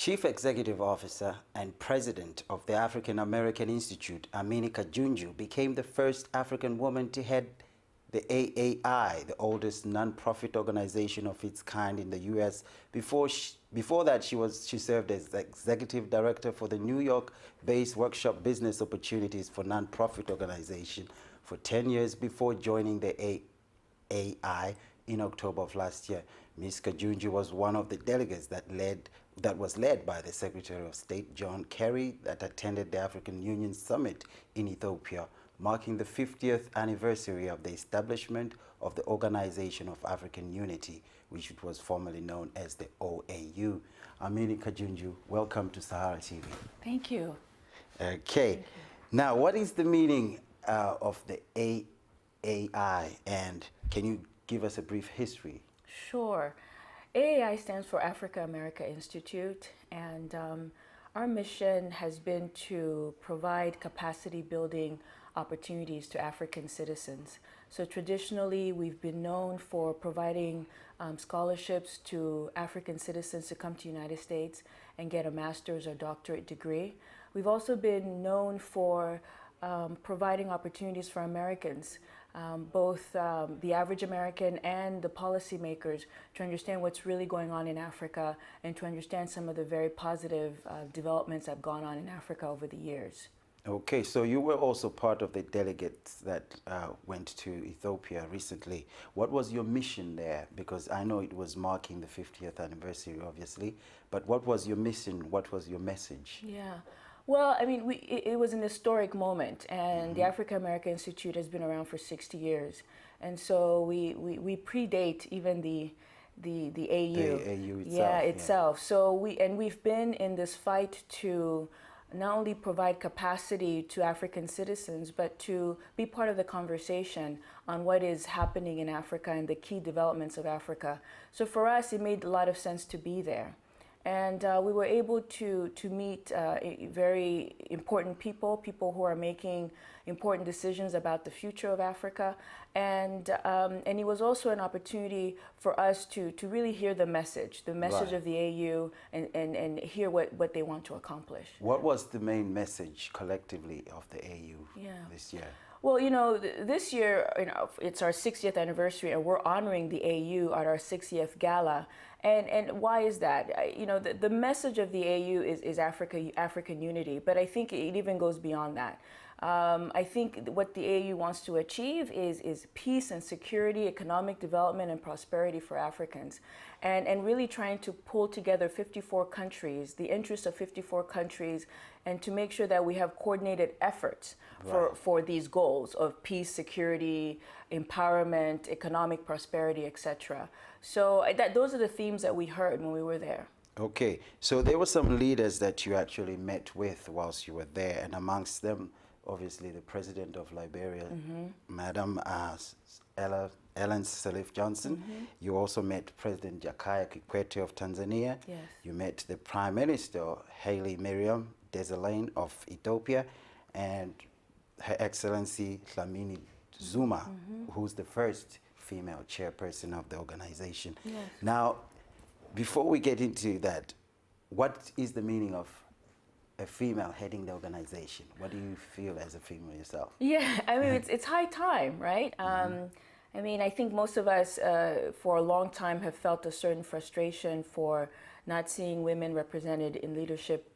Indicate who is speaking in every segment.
Speaker 1: Chief Executive Officer and President of the African American Institute, Amini Kajunju, became the first African woman to head the AAI, the oldest non-profit organization of its kind in the U.S. Before that, she served as Executive Director for the New York-based Workshop Business Opportunities for Non-Profit Organization for 10 years before joining the AAI in October of last year. Ms. Kajunju was one of the delegates that was led by the Secretary of State John Kerry that attended the African Union Summit in Ethiopia, marking the 50th anniversary of the establishment of the Organization of African Unity, which was formerly known as the OAU. Amini Kajunju, welcome to SaharaTV.
Speaker 2: Thank you.
Speaker 1: Okay.
Speaker 2: Thank you.
Speaker 1: Now, what is the meaning of the AAI, and can you give us a brief history?
Speaker 2: Sure. AAI stands for Africa America Institute, and our mission has been to provide capacity building opportunities to African citizens. So traditionally, we've been known for providing scholarships to African citizens to come to the United States and get a master's or doctorate degree. We've also been known for providing opportunities for Americans, both the average American and the policymakers, to understand what's really going on in Africa and to understand some of the very positive developments that have gone on in Africa over the years.
Speaker 1: Okay, so you were also part of the delegates that went to Ethiopia recently. What was your mission there? Because I know it was marking the 50th anniversary, obviously, but what was your mission? What was your message?
Speaker 2: Yeah. Well, I mean, it was an historic moment, and the Africa American Institute has been around for 60 years. And so we predate even the AU.
Speaker 1: The AU itself.
Speaker 2: Yeah, itself. Yeah. So we've been in this fight to not only provide capacity to African citizens, but to be part of the conversation on what is happening in Africa and the key developments of Africa. So for us, it made a lot of sense to be there. And we were able to meet very important people who are making important decisions about the future of Africa. And it was also an opportunity for us to really hear the message right. of the AU and hear what they want to accomplish.
Speaker 1: What was the main message collectively of the AU this year?
Speaker 2: Well, you know, this year, it's our 60th anniversary, and we're honoring the AU at our 60th gala. And why is that? You know, the message of the AU is African unity, but I think it even goes beyond that. I think what the AU wants to achieve is peace and security, economic development and prosperity for Africans, and really trying to pull together 54 countries, the interests of 54 countries, and to make sure that we have coordinated efforts for these goals of peace, security, empowerment, economic prosperity, etc. So those are the themes that we heard when we were there.
Speaker 1: Okay, so there were some leaders that you actually met with whilst you were there, and amongst them, obviously, the President of Liberia, Madam Ellen Sirleaf Johnson. You also met President Jakaya Kikwete of Tanzania.
Speaker 2: Yes.
Speaker 1: You met the Prime Minister, Haile Mariam Desalegn of Ethiopia, and Her Excellency Dlamini Zuma, who's the first female chairperson of the organization.
Speaker 2: Yes.
Speaker 1: Now, before we get into that, what is the meaning of a female heading the organization? What do you feel as a female yourself?
Speaker 2: Yeah, I mean, it's high time, right? I mean, I think most of us for a long time have felt a certain frustration for not seeing women represented in leadership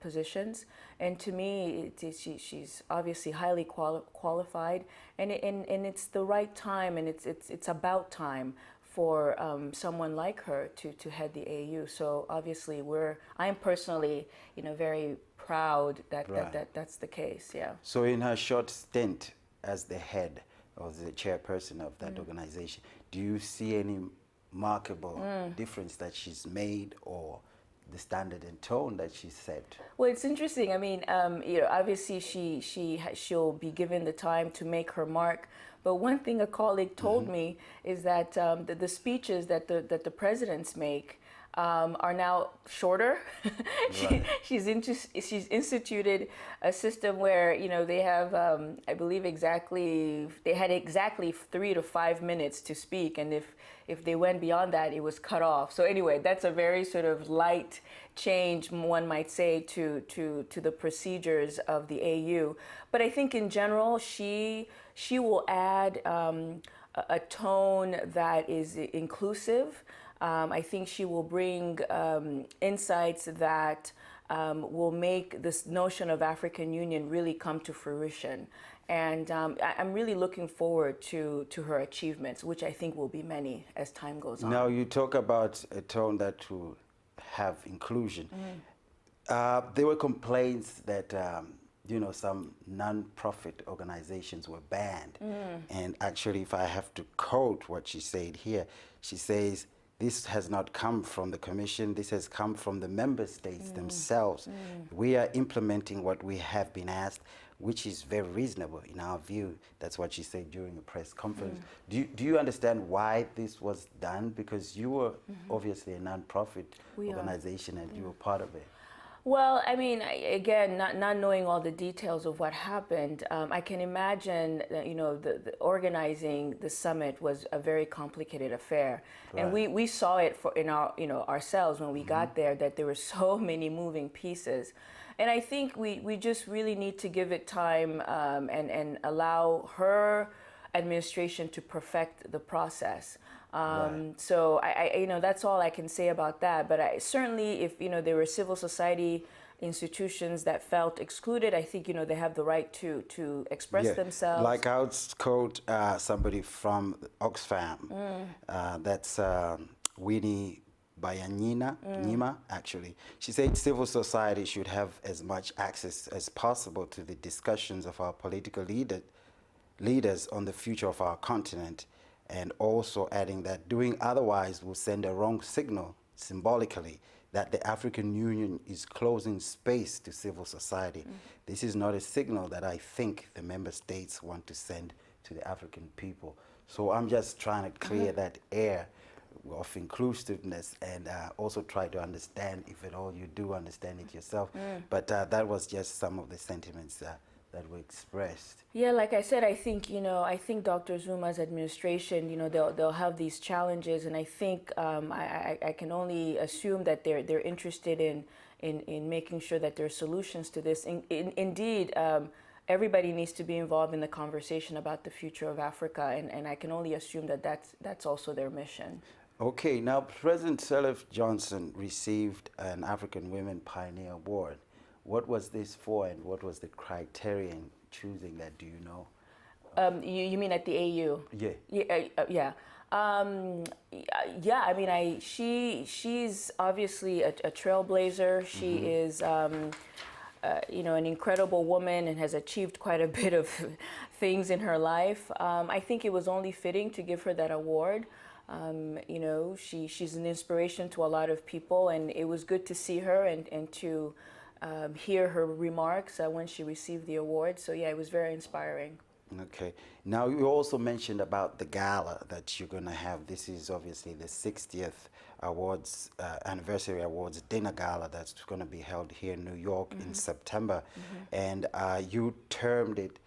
Speaker 2: positions. And to me, she's obviously highly qualified, and it's the right time, and it's about time for someone like her to head the AU. So obviously, I'm personally, very proud that, that's the case. Yeah.
Speaker 1: So in her short stint as the head or the chairperson of that organization, do you see any markable difference that she's made, or the standard and tone that she set? Well,
Speaker 2: it's interesting. I mean, obviously she'll be given the time to make her mark. But one thing a colleague told me is that the speeches that the presidents make, are now shorter.
Speaker 1: Right.
Speaker 2: She's instituted a system where, you know, they have, I believe they had exactly 3 to 5 minutes to speak, and if they went beyond that, it was cut off. So anyway, that's a very sort of light change, one might say, to the procedures of the AU. But I think in general, she will add a tone that is inclusive. I think she will bring insights that will make this notion of African Union really come to fruition. And I'm really looking forward to her achievements, which I think will be many as time goes on.
Speaker 1: Now you talk about a tone that will have inclusion. There were complaints that you know, some non-profit organizations were banned. And actually, if I have to quote what she said here, she says, this has not come from the Commission, this has come from the member states themselves. We are implementing what we have been asked, which is very reasonable in our view. That's what she said during a press conference. Do you understand why this was done? Because you were obviously a non-profit organization and you were part of it.
Speaker 2: Well, I mean, again, not knowing all the details of what happened, I can imagine that, you know, the organizing the summit was a very complicated affair. Right. And we saw it in our, you know, ourselves when we got there, that there were so many moving pieces. And I think we just really need to give it time and allow her administration to perfect the process. Right. So I you know, that's all I can say about that. But certainly, if, you know, there were civil society institutions that felt excluded, I think, you know, they have the right to express themselves.
Speaker 1: Like I would quote somebody from Oxfam. That's Winnie Bayanyina, Nima, actually. She said civil society should have as much access as possible to the discussions of our political leaders on the future of our continent, and also adding that doing otherwise will send a wrong signal symbolically that the African Union is closing space to civil society. This is not a signal that I think the member states want to send to the African people. So I'm just trying to clear that air of inclusiveness and also try to understand, if at all you do understand it yourself. But that was just some of the sentiments that were expressed.
Speaker 2: Yeah, like I said, I think, you know, I think Dr. Zuma's administration, you know, they'll have these challenges, and I think I can only assume that they're interested in making sure that there are solutions to this. Indeed, everybody needs to be involved in the conversation about the future of Africa, and I can only assume that that's also their mission.
Speaker 1: Okay, now President Sirleaf Johnson received an African Women Pioneer Award. What was this for, and what was the criterion choosing that? Do you know?
Speaker 2: You mean at the AU?
Speaker 1: Yeah.
Speaker 2: Yeah. Yeah. I mean, she's obviously a trailblazer. She is, you know, an incredible woman and has achieved quite a bit of things in her life. I think it was only fitting to give her that award. You know, she's an inspiration to a lot of people, and it was good to see her and to hear her remarks when she received the award. So yeah, it was very inspiring.
Speaker 1: Okay. Now you also mentioned about the gala that you're going to have. This is obviously the 60th awards, anniversary awards dinner gala that's going to be held here in New York in September. And you termed it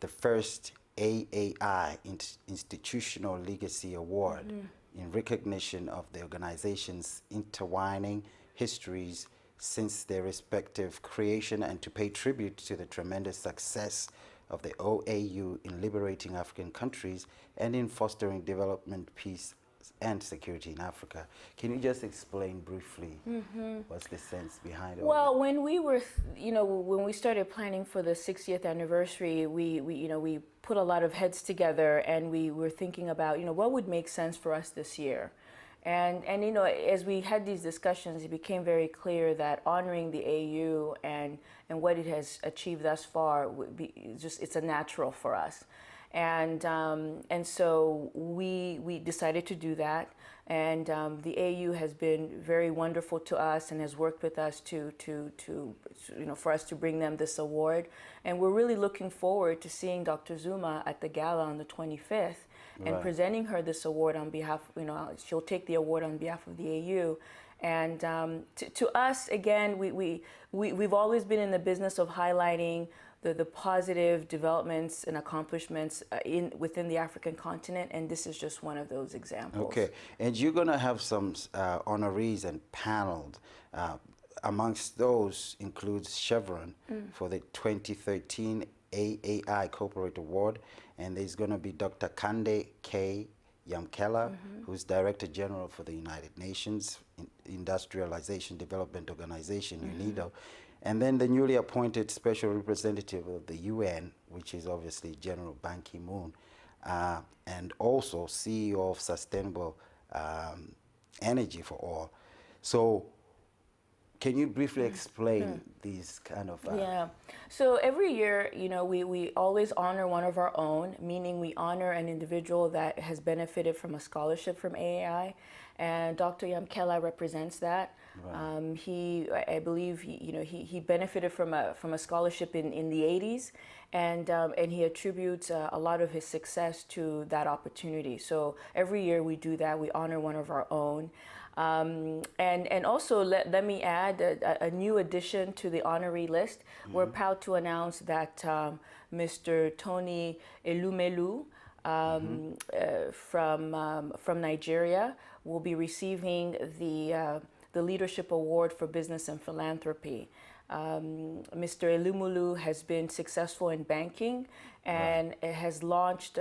Speaker 1: the first AAI Institutional Legacy Award in recognition of the organization's intertwining histories since their respective creation, and to pay tribute to the tremendous success of the OAU in liberating African countries and in fostering development, peace, and security in Africa. Can you just explain briefly what's the sense behind it?
Speaker 2: Well, when we were, you know, when we started planning for the 60th anniversary, we put a lot of heads together, and we were thinking about, you know, what would make sense for us this year. And you know, as we had these discussions, it became very clear that honoring the AU and what it has achieved thus far would be it's a natural for us. And so we decided to do that. And the AU has been very wonderful to us and has worked with us to you know, for us to bring them this award. And we're really looking forward to seeing Dr. Zuma at the gala on the 25th and presenting her this award on behalf, you know, she'll take the award on behalf of the AU. And to us, again, we've always been in the business of highlighting the positive developments and accomplishments within the African continent, and this is just one of those examples.
Speaker 1: Okay, and you're going to have some honorees and panels. Amongst those includes Chevron for the 2013 AAI Corporate Award, and there's going to be Dr. Kande K. Yamkela, who's Director General for the United Nations Industrialization Development Organization, UNIDO, and then the newly appointed Special Representative of the UN, which is obviously General Ban Ki-moon, and also CEO of Sustainable Energy for All. So can you briefly explain these kind of...
Speaker 2: Yeah. So every year, you know, we always honor one of our own, meaning we honor an individual that has benefited from a scholarship from AAI, and Dr. Yamkela represents that. Right. I believe, he benefited from a scholarship in the 80s, and he attributes a lot of his success to that opportunity. So every year we do that. We honor one of our own. And also let me add a new addition to the honoree list. We're proud to announce that Mr. Tony Elumelu from Nigeria will be receiving the Leadership Award for Business and Philanthropy. Mr. Elumelu has been successful in banking and has launched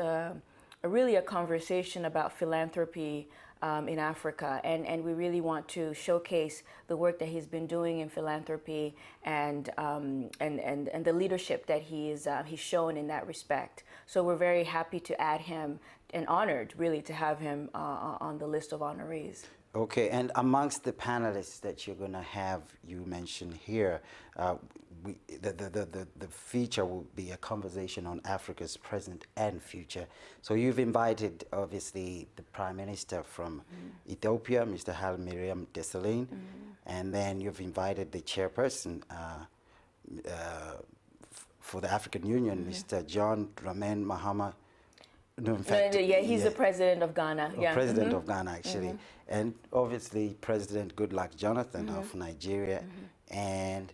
Speaker 2: really a conversation about philanthropy in Africa, and we really want to showcase the work that he's been doing in philanthropy and the leadership that he's shown in that respect. So we're very happy to add him and honored really to have him on the list of honorees.
Speaker 1: Okay, and amongst the panelists that you're going to have, you mentioned here, the feature will be a conversation on Africa's present and future. So you've invited, obviously, the Prime Minister from Ethiopia, Mr. Haile Mariam Desalegn, and then you've invited the chairperson for the African Union, Mr. John Dramani Mahama. No, in fact,
Speaker 2: he's the president of Ghana.
Speaker 1: President of Ghana, actually. And obviously President Goodluck Jonathan of Nigeria and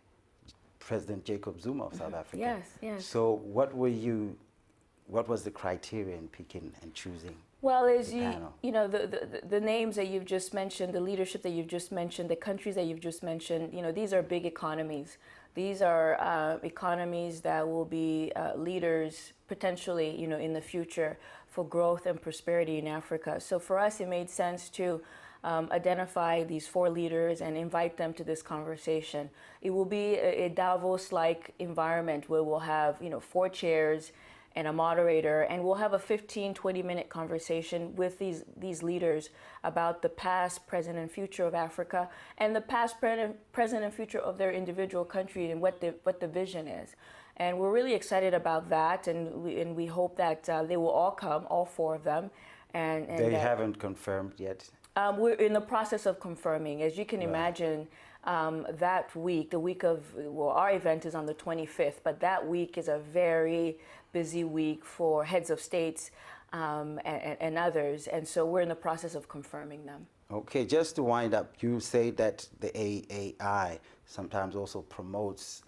Speaker 1: President Jacob Zuma of South Africa.
Speaker 2: Yes, yes.
Speaker 1: So what was the criteria in picking and choosing?
Speaker 2: Well, as you know, the names that you've just mentioned, the leadership that you've just mentioned, the countries that you've just mentioned, these are big economies. These are economies that will be leaders potentially, in the future for growth and prosperity in Africa. So for us, it made sense to identify these 4 leaders and invite them to this conversation. It will be a Davos-like environment where we'll have, 4 chairs and a moderator, and we'll have a 15-20-minute conversation with these leaders about the past, present, and future of Africa, and the past, present, and future of their individual country, and what the vision is. And we're really excited about that, and we hope that they will all come, all 4 of them. And
Speaker 1: they haven't confirmed yet?
Speaker 2: We're in the process of confirming. As you can imagine, that week, the week of, our event is on the 25th, but that week is a very busy week for heads of states and others, and so we're in the process of confirming them.
Speaker 1: Okay, just to wind up, you say that the AAI sometimes also promotes,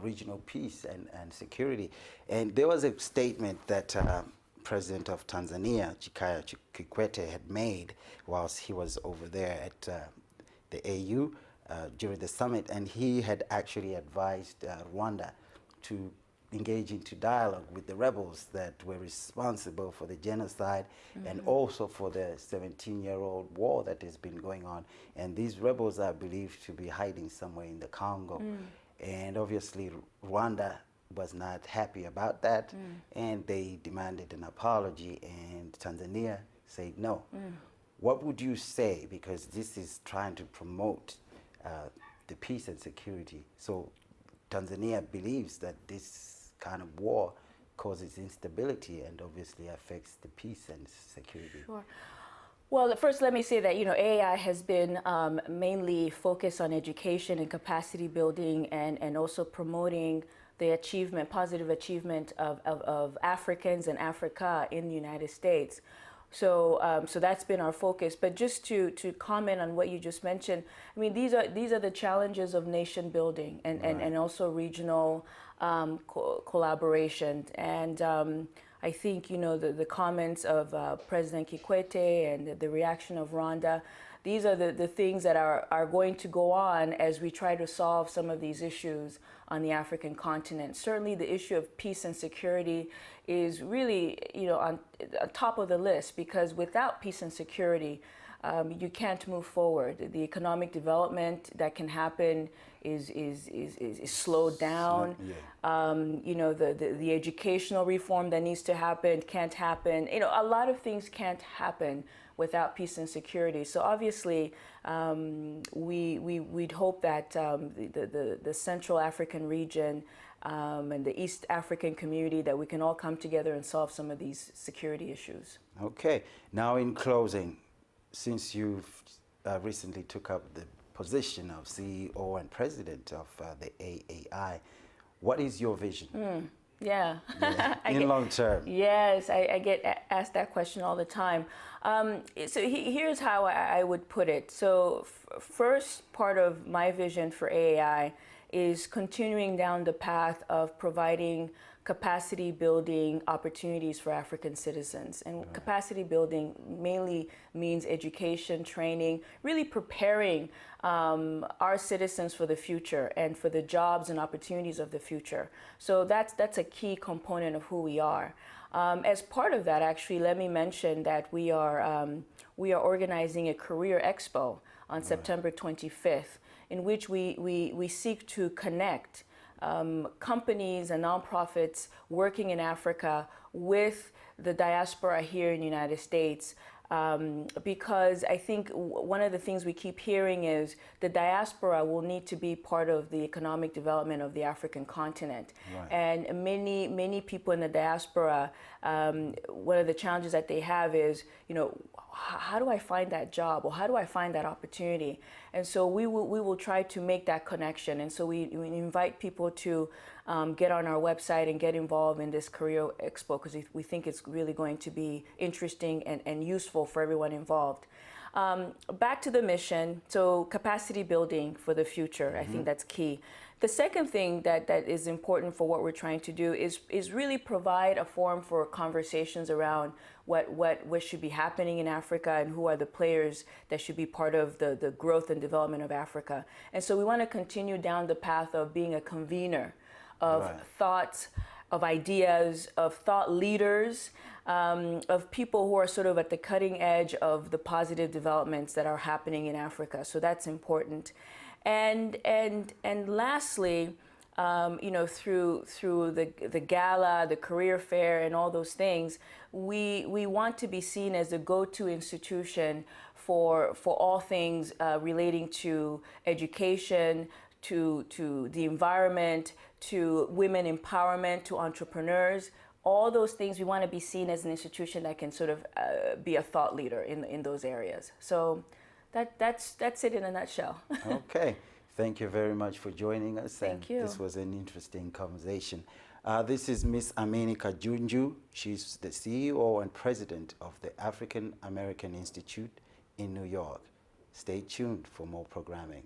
Speaker 1: regional peace and security, and there was a statement that President of Tanzania, Jakaya Kikwete, had made whilst he was over there at the AU during the summit, and he had actually advised Rwanda to engage into dialogue with the rebels that were responsible for the genocide and also for the 17-year-old war that has been going on. And these rebels are believed to be hiding somewhere in the Congo. And obviously Rwanda was not happy about that, and they demanded an apology, and Tanzania said no. What would you say, because this is trying to promote the peace and security? So Tanzania believes that this kind of war causes instability and obviously affects the peace and security. Sure.
Speaker 2: Well, first let me say that, AAI has been mainly focused on education and capacity building and also promoting the achievement, positive achievement of Africans and Africa in the United States. So that's been our focus. But just to comment on what you just mentioned, I mean, these are the challenges of nation building and also regional collaboration. And I think, you know, the comments of President Kikwete and the reaction of Rwanda, these are the things that are going to go on as we try to solve some of these issues on the African continent. Certainly the issue of peace and security is really, you know, on top of the list, because without peace and security, you can't move forward. The economic development that can happen is slowed down. You know, the educational reform that needs to happen can't happen. You know, a lot of things can't happen without peace and security. So obviously, we'd hope that the Central African region and the East African community, that we can all come together and solve some of these security issues.
Speaker 1: Okay. Now, in closing, since you've recently took up the position of CEO and president of the AAI, what is your vision?
Speaker 2: Yeah.
Speaker 1: In long term.
Speaker 2: Yes, I get asked that question all the time. So here's how I would put it. So first part of my vision for AAI is continuing down the path of providing capacity building opportunities for African citizens. And capacity building mainly means education, training, really preparing our citizens for the future and for the jobs and opportunities of the future. So that's a key component of who we are. As part of that, actually, let me mention that we are organizing a career expo on September 25th, in which we seek to connect companies and nonprofits working in Africa with the diaspora here in the United States. Because I think one of the things we keep hearing is the diaspora will need to be part of the economic development of the African continent. And many people in the diaspora, one of the challenges that they have is, you know, how do I find that job, or how do I find that opportunity? And so we will try to make that connection. And so we invite people to get on our website and get involved in this Career Expo, because we think it's really going to be interesting and useful for everyone involved. Back to the mission, so capacity building for the future, I think that's key. The second thing that is important for what we're trying to do is really provide a forum for conversations around what should be happening in Africa and who are the players that should be part of the growth and development of Africa. And so we want to continue down the path of being a convener of thoughts, of ideas, of thought leaders, of people who are sort of at the cutting edge of the positive developments that are happening in Africa. So that's important. And lastly, you know, through the gala, the career fair, and all those things, we want to be seen as a go-to institution for all things relating to education, to the environment, to women empowerment, to entrepreneurs. All those things, we want to be seen as an institution that can sort of be a thought leader in those areas. So that's it in a nutshell.
Speaker 1: Okay. Thank you very much for joining us.
Speaker 2: Thank you.
Speaker 1: This was an interesting conversation. This is Miss Amini Kajunju. She's the CEO and president of the African American Institute in New York. Stay tuned for more programming.